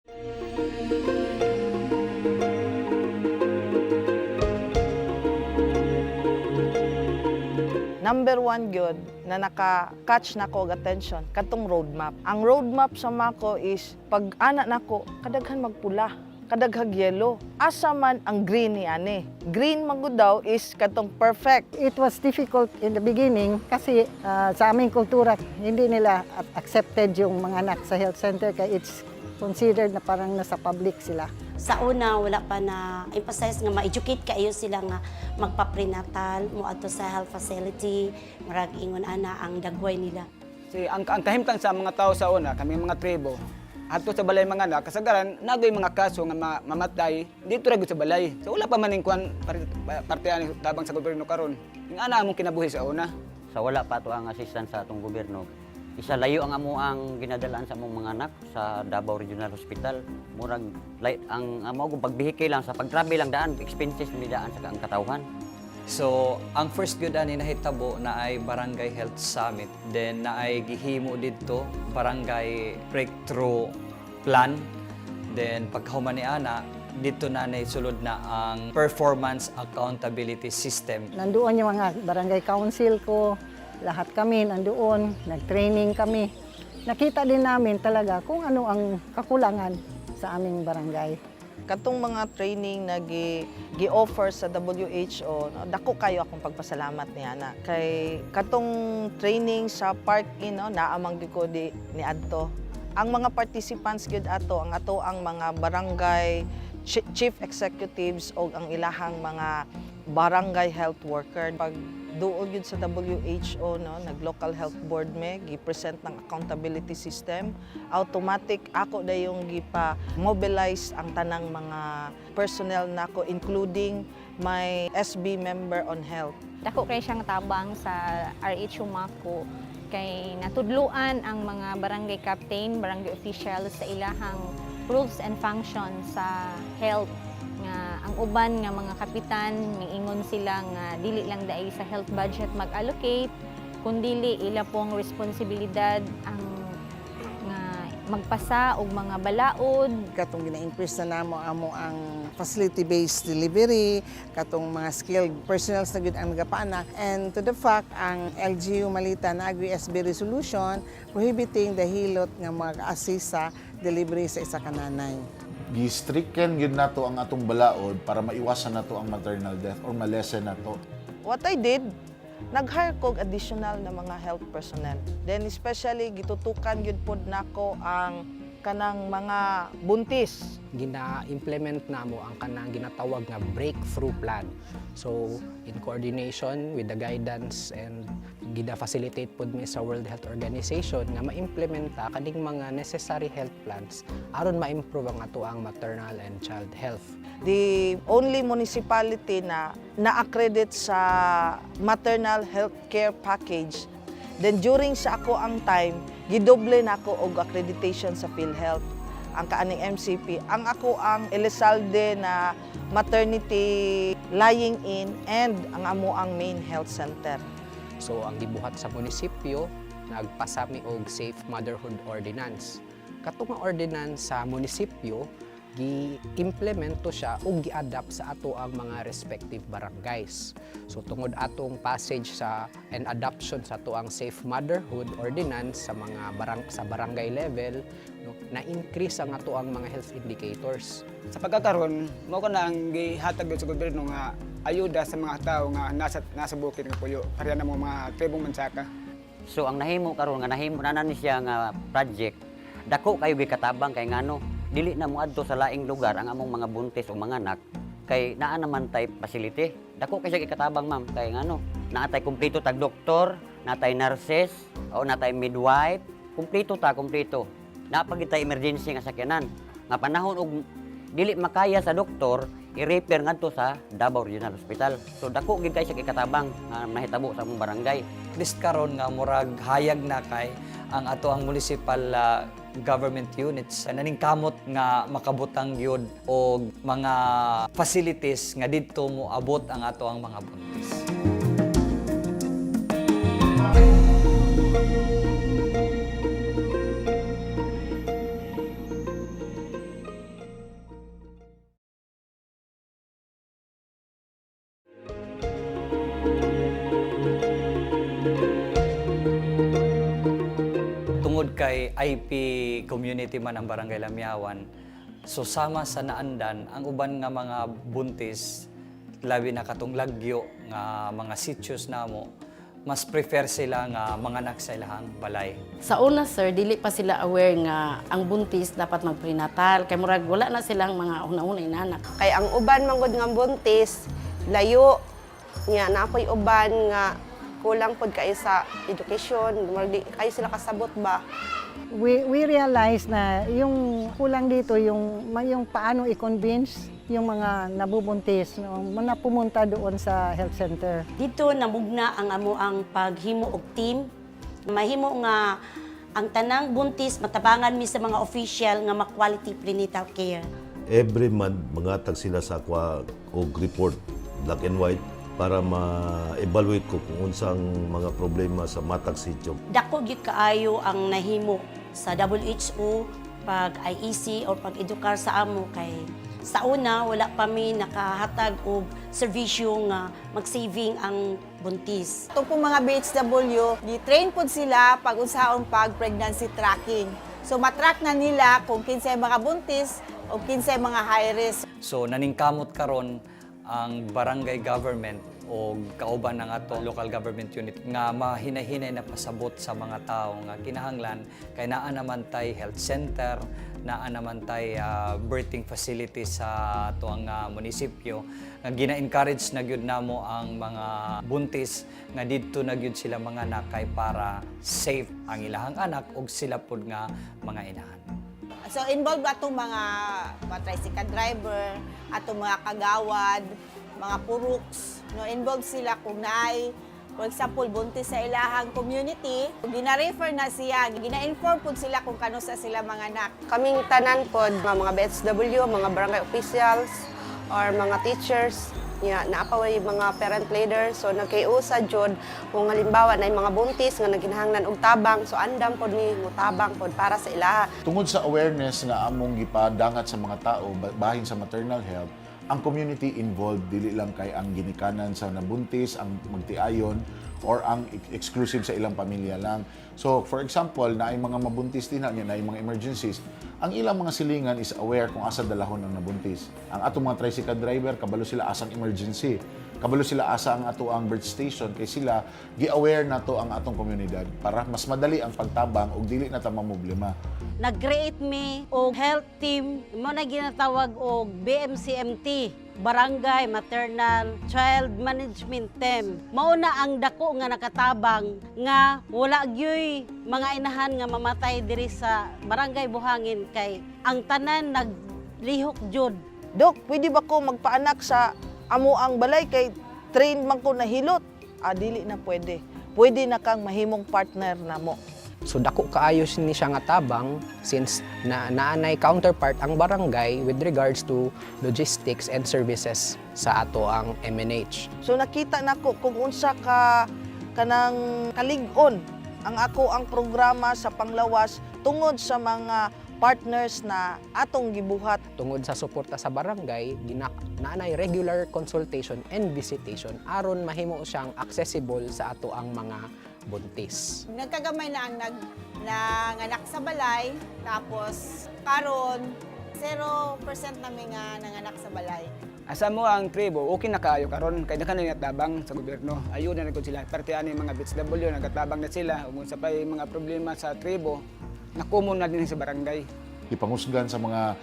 Number one gyud na naka-catch na ko og attention katong roadmap. Ang roadmap sa mako is pag ana nako kadaghan magpula, kadaghag yellow. Asa man ang green ni ani. Green magud daw is katong perfect. It was difficult in the beginning kasi sa aming kultura hindi nila accepted yung mga anak sa health center kaya it's considered na parang nasa public sila. Sa una, wala pa na emphasize nga ma-educate kayo sila nga magpa-prenatal, mo ato sa health facility, marag ingon ana ang dagway nila. Ang kahimtang sa mga tao sa una, kami mga tribo, ato sa balay mga anak, kasagaran, nagoy mga kaso nga mamatay, dito rin sa balay. So wala pa maning kuan partiyan tabang sa gobyerno karon. Yung ana among kinabuhi sa una. Sa wala pa to ang assistance sa atong gobyerno. Isa layo ang amo ang ginadalaan sa among mga anak sa Davao Regional Hospital. Murag ang amo kung pagbihike lang sa pagtrabe lang daan, expenses ni daan sa ang katawhan. So, ang first good ani nahitabo na ay Barangay Health Summit. Then na ay gihimo dito Barangay Breakthrough Plan. Then pagkahuman ni ana dito na sulod na ang Performance Accountability System. Nandoon yung mga barangay council ko, lahat kami nandoon, nag-training kami. Nakita din namin talaga kung ano ang kakulangan sa aming barangay. Katong mga training na gi-offer sa WHO, no, dako kayo akong pagpasalamat niya na. Kay katong training sa Park Inn, no, naamang gyud ko ni adto. Ang mga participants gyud ato, ang ato ang mga barangay chief executives o ang ilahang mga barangay health worker. Pag duol yun sa WHO, no, nag-local health board me, gi-present ng accountability system. Automatic ako na yung gipa-mobilize ang tanang mga personnel nako, including my SB member on health. Dako kay siyang tabang sa RH Humako kay natudluan ang mga barangay captain, barangay officials sa ilahang rules and functions sa health. Nga ang uban nga mga kapitan miingon sila nga dili lang daay sa health budget mag-allocate kundi ila pong responsibilidad ang nga magpasa og mga balaod. Katong gina-increase na namo amo ang facility-based delivery, katong mga skilled personnel na gud ang nagapana, and to the fact ang LGU Malita naagwi SB resolution prohibiting the hilot nga mag-assist sa delivery sa isa ka nanay. Gi-stricken yun nato ang atong balaod para maiwasan nato ang maternal death or malesen nato. What I did, nag-hire ko additional na mga health personnel. Then especially gitutukan yun pod nako ang kanang mga buntis. Gina-implement namo ang kanang ginatawag nga breakthrough plan. So in coordination with the guidance and gina-facilitate pod mi sa World Health Organization nga ma-implementa kaning mga necessary health plans aron ma-improve ang ato ang maternal and child health. The only municipality na na-accredit sa maternal health care package. Then during sa ako ang time, gidoble na ako og accreditation sa PhilHealth, ang kaaning MCP. Ang ako ang Elizalde na maternity lying in and ang amo ang main health center. So ang gibuhat sa munisipyo, nagpasami og Safe Motherhood Ordinance. Katong nga ordinance sa munisipyo, gi-implemento siya o gi-adapt sa ato ang mga respective barangays. So tungod atong passage sa and adoption sa ato ang Safe Motherhood Ordinance sa mga barangay level, no, na-increase ang ato ang mga health indicators. Sa pagkakaroon, mo ko na ang gihatag sa gobyerno nga ayuda sa mga tao nga nasa bukid nga puyo, pareha na mga tribong mansaka. So ang nahimo karon nga nahimo na ni siya nga project, dako kayo gikatabang kay ngano dili na moadto sa laing lugar ang among mga buntis o mga anak kay naa naman tay facility. Dako kay siya gikatabang ma'am kay ngano naatay kumpleto tag doktor, natay nurses o natay midwife, kumpleto. Napagitay emergency nga sakyanan. Nga panahon og dili makaya sa doktor, i-refer ngadto sa Davao Regional Hospital. So dako gid kay siya kikatabang nga nahitabo sa among barangay. At least karon nga murag hayag na kay ang ato ang municipal government units naningkamot nga makabutang gyud og mga facilities nga didto mo abot ang ato ang mga buntis. tungod kay IP community man ang Barangay Lamyawan, so sama sa naandan ang uban nga mga buntis, labi na katong lagyo nga mga sityos namo, mas prefer sila nga manganak sa ilahang balay. Sa una, sir, dili pa sila aware nga ang buntis dapat mag-prenatal. Kay murag wala na silang mga una-una inanak. Kay ang uban manggod nga buntis, layo nga na ako'y uban nga kulang pod kayo sa education, murag di kayo sila kasabot ba. We realize na yung kulang dito, yung paano i-convince yung mga nabubuntis na pumunta doon sa health center. Dito namugna ang amo ang paghimo og team. Mahimo nga ang tanang buntis matabangan mi sa mga official nga ma-quality prenatal care. Every month, mangatag sila sa akwa og report, black and white, para ma-evaluate ko kung unsang mga problema sa matag sityo. Dako gyud kaayo ang nahimo sa WHO pag IEC o pag edukar sa amo kay sa una wala pa mi nakahatag og serbisyo nga mag-saving ang buntis. Ito pong mga BHW, di-train po sila pag unsaon pag pregnancy tracking. So matrack na nila kung kinsay mga buntis o kinsay mga high risk. So naningkamot karon ang barangay government o kauban ng ato local government unit nga mahinay-hinay na pasabot sa mga tao nga kinahanglan kay naa naman tay health center, naa naman tay birthing facility sa ato ang munisipyo nga gina-encourage na gyud namo ang mga buntis nga didto na gyud sila mga anak kay para safe ang ilahang anak ug sila pud nga mga inahan. So involved atong mga tricycle driver, atong mga kagawad, mga puruks, no, involved sila kung naay, for example, buntis sa ilahang community, gina-refer na siya, gina-inform po sila kung kano sa sila mga anak. Kaming tanan pod mga BHW, mga barangay officials or mga teachers, naapaway mga parent leader, so nagkaiusa jud kung halimbawa na mga buntis nga naginahanglan og tabang, so andam pod ni mo tabang pod para sa ilaha. Tungod sa awareness nga among gipadangat sa mga tao bahin sa maternal health, ang community involved dili lang kay ang ginikanan sa nabuntis, ang magtiayon or ang exclusive sa ilang pamilya lang. So for example, na ay mga mabuntis din na ay mga emergencies, ang ilang mga silingan is aware kung asa dalahon ang nabuntis. Ang atong mga tricycle driver, kabalo sila asang emergency. Kabalo sila asa ang ato ang birth station kay sila gi-aware na to ang atong komunidad para mas madali ang pagtabang ug dili na ta mamoblema. Nag-create me og health team mo na ginatawag og BMCMT, Barangay Maternal Child Management Team. Mao na ang dako nga nakatabang nga wala gyoy mga inahan nga mamatay diri sa Barangay Buhangin kay ang tanan naglihok jud. Dok, pwede ba ko magpaanak sa amo ang balay kay train man ko nahilot? Dili na pwede. Pwede na kang mahimong partner namo. So dako kaayo ni siya nga tabang since naanay counterpart ang barangay with regards to logistics and services sa ato ang MNH. So nakita nako kung unsa ka kanang kalig-on ang ako ang programa sa panglawas tungod sa mga partners na atong gibuhat. Tungod sa suporta sa barangay, naanay regular consultation and visitation aron mahimo siyang accessible sa ato ang mga buntis. Nagkagamay na ang nanganak sa balay, tapos karon 0% namin nga nanganak sa balay. Asa mo ang tribo, okay na kaayo karon kay daka na tabang sa gobyerno. Ayun na gud sila. Parte ani mga BHW nagatabang na sila ug sa pay mga problema sa tribo, nakumon na din sa barangay. Ipangusgan sa mga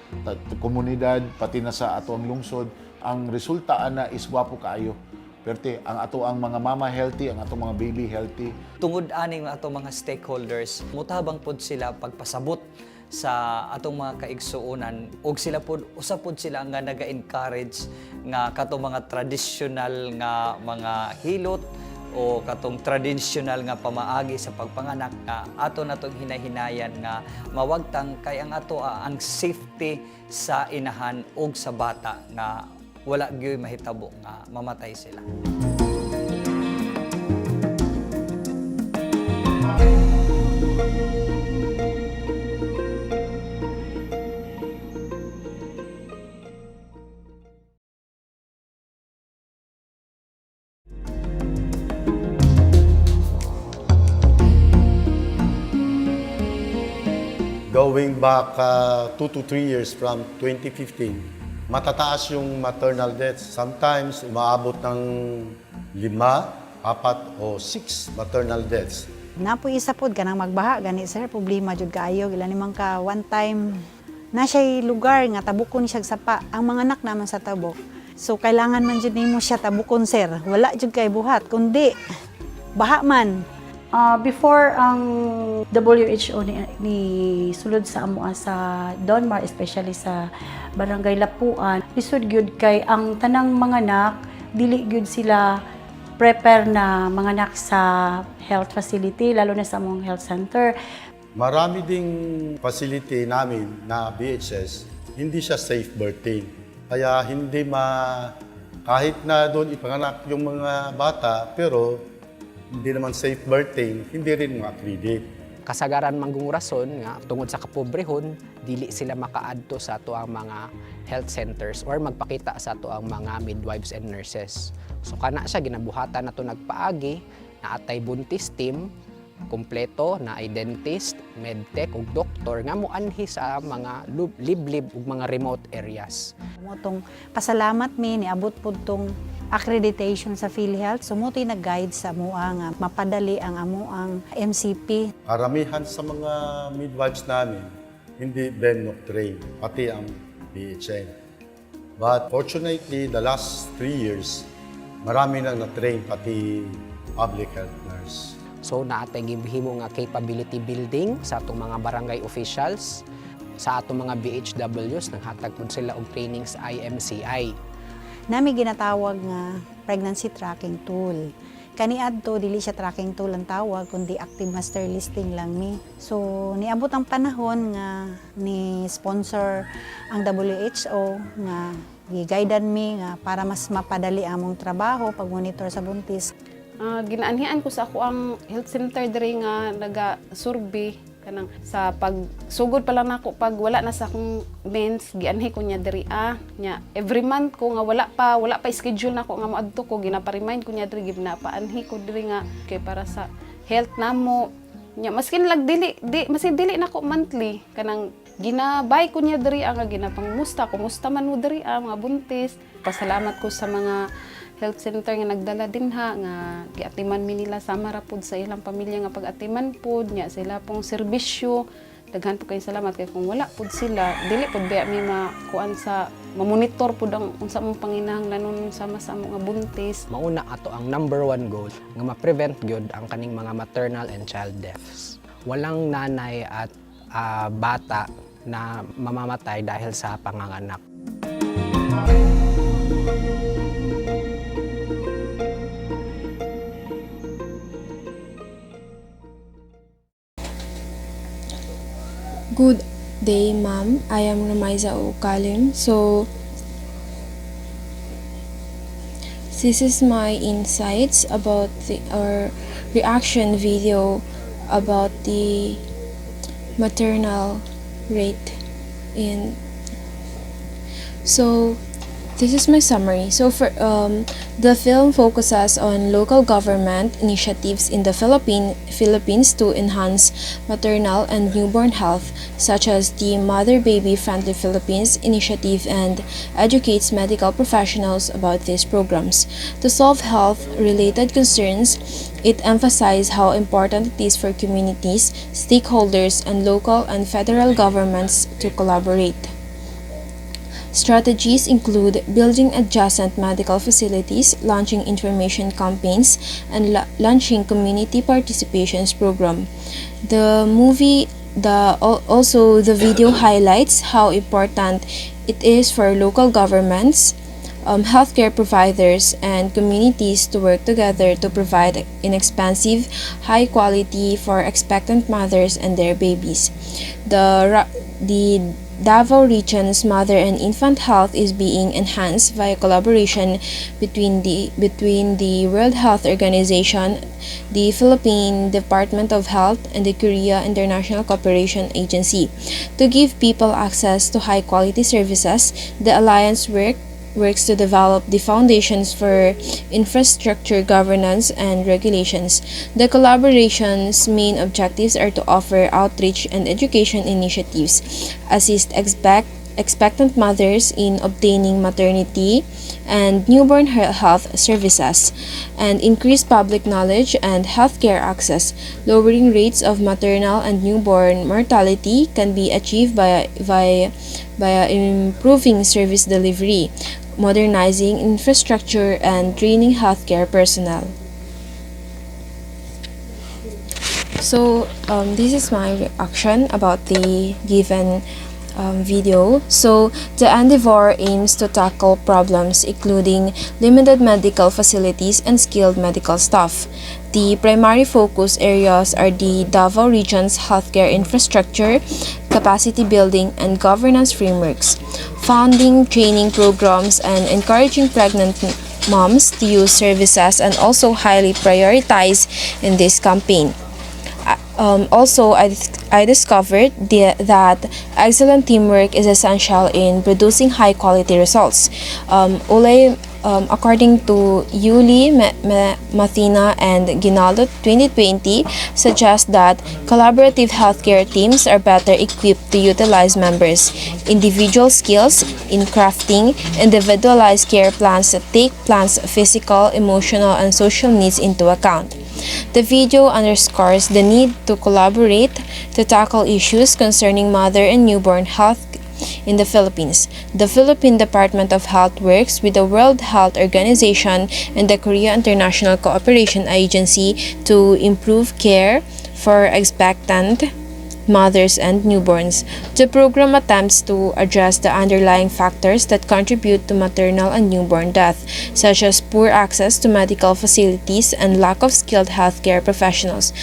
komunidad pati na sa ato ang lungsod, ang resulta ana is wapo kaayo. Perte ang ato ang mga mama healthy, ang ato mga baby healthy. Tungod aning ato mga stakeholders, mutabang pod sila pagpasabot sa atong mga kaigsuonan ug sila pod usap pod sila nga naga-encourage nga katong mga traditional nga mga hilot o katong traditional nga pamaagi sa pagpanganak nga ato natong hinahinayan nga mawagtang kay ang ato ang safety sa inahan ug sa bata nga wala gyud mahitabo nga mamatay sila. Going back 2 to 3 years from 2015, matataas yung maternal deaths. Sometimes umaabot ng 5, 4 o 6 maternal deaths. Napo isa pod kanang magbaha gani sir problema jud kaayo gila nimang ka one time na siya lugar nga tabukon siya sapa ang mga anak naman sa tabok. So kailangan man jud nimo siya tabukon sir. Wala jud kay buhat kundi baha man. Before ang WHO ni sulod sa amo sa Donmar, especially sa Barangay Lapuan, lisod gyud kay ang tanang mga anak dili gyud sila prepare na mga anak sa health facility, lalo na sa among health center. Marami ding facility namin na BHS, hindi siya safe birthing. Kaya hindi kahit na doon ipanganak yung mga bata, pero hindi naman safe birthing, hindi rin ma-accredit. Kasagaran manggong rason nga tungod sa kapobrehon, dili sila makaadto sa ato ang mga health centers or magpakita sa ato ang mga midwives and nurses. So kana siya ginabuhatan nato nagpaagi na atay buntis team kompleto na ay dentist, medtech ug doktor nga moanhi sa mga liblib ug mga remote areas. Motong pasalamat mi ni abot pud tong accreditation sa PhilHealth, sumuti nag-guide sa amoa nga mapadali ang amoang MCP. Karamihan sa mga midwives namin, hindi din trained, pati ang BHN. But fortunately, the last 3 years, marami nang na-train pati public health nurse. So naatay gihimo nga capability building sa atong mga barangay officials, sa atong mga BHWs, naghatag pud sila og training sa IMCI. Nami ginatawag nga pregnancy tracking tool. Kaniadto dili siya tracking tool ang tawag kundi active master listing lang mi. So niabot ang panahon nga ni sponsor ang WHO nga gi-guidean mi nga para mas mapadali among trabaho pag monitor sa buntis. Ginaanhian ko sa ako ang health center diri nga naga-survey kanang sa pagsugod pa lang nako pag wala na sa akong mens gianhi ko niya diri nya every month ko nga wala pa schedule nako nga moadto ko ginapa-remind ko niya diri ginapaanhi ko diri nga kay para sa health namo nya maskin lag masin dili nako monthly kanang ginabay ko niya diri nga ginapangmusta kumusta man mo diri mga buntis. Pasalamat ko sa mga health center nga nagdala dinha nga giatiman mi nila sama ra pud sa ilang pamilya nga pag-atiman pud nya sila pong serbisyo. Daghan po kay salamat kay kung wala pud sila dili pud ba mi makuan sa mamonitor pud ang unsa mong panginahanglanon sama sa mga buntis. Mauna ato ang number 1 goal nga ma-prevent gyud ang kaning mga maternal and child deaths. Walang nanay at bata na mamamatay dahil sa panganganak. Good day, ma'am. I am Ramaiza Okalim. So, this is my insights about our reaction video about the maternal rate this is my summary. So for the film focuses on local government initiatives in the Philippines to enhance maternal and newborn health, such as the Mother Baby Friendly Philippines initiative, and educates medical professionals about these programs. To solve health-related concerns, it emphasizes how important it is for communities, stakeholders, and local and federal governments to collaborate. Strategies include building adjacent medical facilities, launching information campaigns, and launching community participations program. The video highlights how important it is for local governments, healthcare providers, and communities to work together to provide inexpensive, high quality for expectant mothers and their babies. The Davao Region's mother and infant health is being enhanced via collaboration between the World Health Organization, the Philippine Department of Health, and the Korea International Cooperation Agency. To give people access to high-quality services, the Alliance works to develop the foundations for infrastructure governance and regulations. The collaboration's main objectives are to offer outreach and education initiatives, assist expectant mothers in obtaining maternity and newborn health services, and increase public knowledge and healthcare access. Lowering rates of maternal and newborn mortality can be achieved via improving service delivery, modernizing infrastructure, and training healthcare personnel. So this is my reaction about the given video. So the endeavor aims to tackle problems including limited medical facilities and skilled medical staff. The primary focus areas are the Davao region's healthcare infrastructure, capacity building, and governance frameworks, funding training programs, and encouraging pregnant moms to use services, and also highly prioritized in this campaign. Also, I discovered that excellent teamwork is essential in producing high-quality results. According to Yuli, Mathina, and Ginaldo 2020, suggests that collaborative healthcare teams are better equipped to utilize members' individual skills in crafting individualized care plans that take plans' physical, emotional, and social needs into account. The video underscores the need to collaborate to tackle issues concerning mother and newborn health in the Philippines. The Philippine Department of Health works with the World Health Organization and the Korea International Cooperation Agency to improve care for expectant mothers and newborns. The program attempts to address the underlying factors that contribute to maternal and newborn death, such as poor access to medical facilities and lack of skilled healthcare professionals.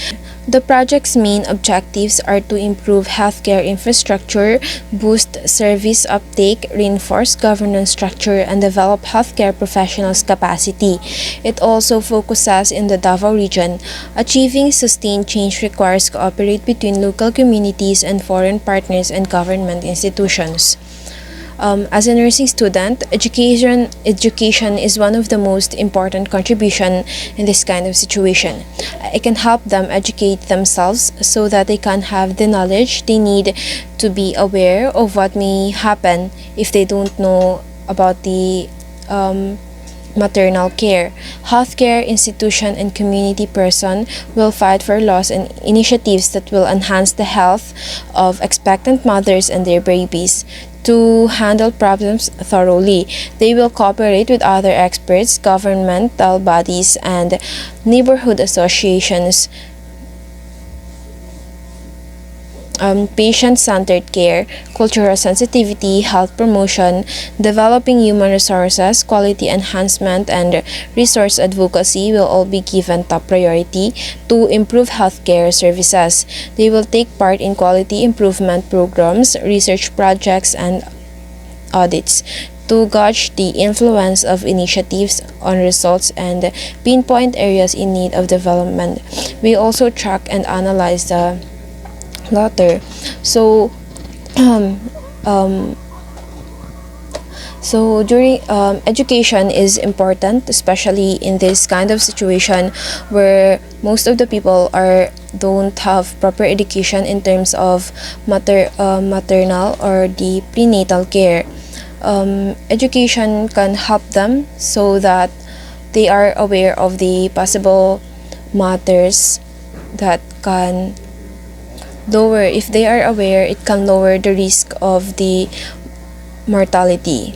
The project's main objectives are to improve healthcare infrastructure, boost service uptake, reinforce governance structure, and develop healthcare professionals' capacity. It also focuses in the Davao region. Achieving sustained change requires cooperation between local communities and foreign partners and government institutions. As a nursing student, education is one of the most important contribution in this kind of situation. It can help them educate themselves so that they can have the knowledge they need to be aware of what may happen if they don't know about the maternal care. Healthcare institution and community person will fight for laws and initiatives that will enhance the health of expectant mothers and their babies. To handle problems thoroughly, they will cooperate with other experts, governmental bodies, and neighborhood associations. Patient-centered care, cultural sensitivity, health promotion, developing human resources, quality enhancement, and resource advocacy will all be given top priority to improve healthcare services. They will take part in quality improvement programs, research projects, and audits to gauge the influence of initiatives on results and pinpoint areas in need of development. We also track and analyze the latter. So during education is important, especially in this kind of situation where most of the people don't have proper education in terms of maternal or the prenatal care. Education can help them so that they are aware of the possible matters that can lower, if they are aware, it can lower the risk of the mortality.